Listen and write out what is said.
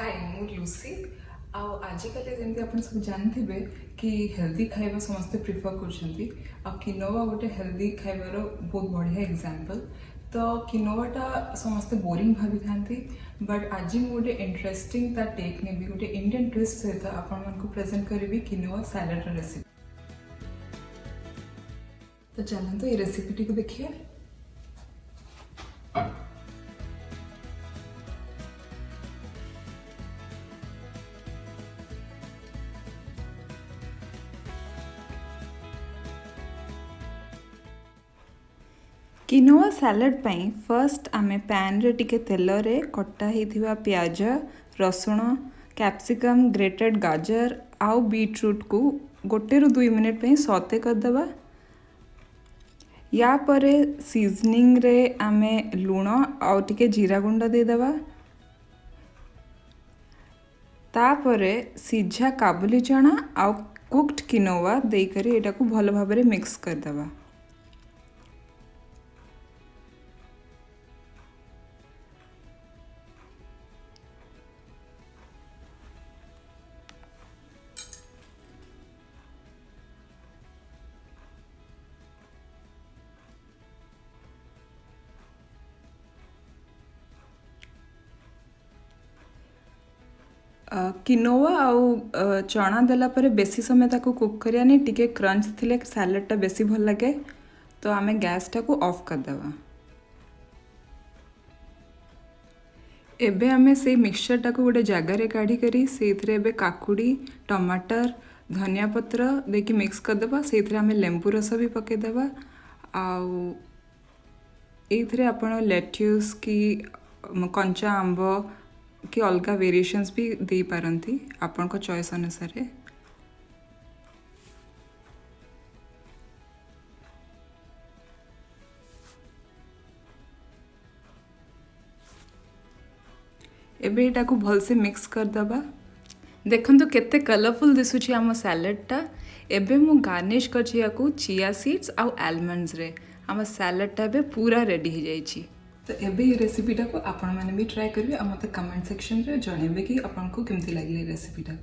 हाय मु लूसी आजिकल जमी आप सब जानते कि हेल्दी खाଇବା समस्ते प्रिफर कर किनोवा गोटे हेल्दी खाइबार बहुत बढ़िया एग्जांपल। तो किनोवाटा समस्ते बोरिंग भावी था बट आज मुझे गोटे इंटरेस्टिंग ता टेक नेबी गोटे इंडियन ट्विस्ट सहित आपको प्रेजेंट करी किनोवा सैलड रेसिपी। तो चलते ये रेसिपीटी को देखिए। किनोवा सैलड पई फर्स्ट आमे पैन रे टिके तेल रे कटा हिथिबा प्याज रसुण कैप्सिकम ग्रेटेड गाजर आउ बीटरूट को गोटे रु 2 मिनट पे सौते कर दबा। या परे सीजनिंग रे आमे लूण आउ टिके जीरा गुंड दे दबा। तापरे सिझा काबुली चना आउ कुक्ड किनोवा दे करी एटा को भलो भाबरे मिक्स कर दबा। किनोवा आउ चना देला परे बेसी समय ताको कुक करियानी टिके क्रंच थिले सैलडटा बेसी भल लगे। तो आमे गैसटा को ऑफ कर दबा। एबे आमे से मिक्सचरटा को गोटे जगार काढ़ी करी सेथरे एबे काकुड़ी टमाटर धनिया पत्र देकी मिक्स कर दबा। सेथरे आमे लेंबू रस भी पके दबा। आउ एथरे आपण लेट्यूस की कंचा आंब कि अलगा वेरिएशंस भी दे पारंती आपण को चॉइस अनुसार। एबे एटा को भल से मिक्स कर दबा। देखंतु केते कलरफुल दिसुची आम सैलडटा। एबे मु गार्निश करछि याकू चिया सीड्स आउ आलमंड्स रे। आम सैलडटा एबे पूरा रेडी हो जाइछि। तो एबे ये रेसिपीटा को आपण माने भी ट्राई करिवे आ मते कमेंट सेक्शन रे जणेबे कि आपनको केमती लागले रेसिपीटा।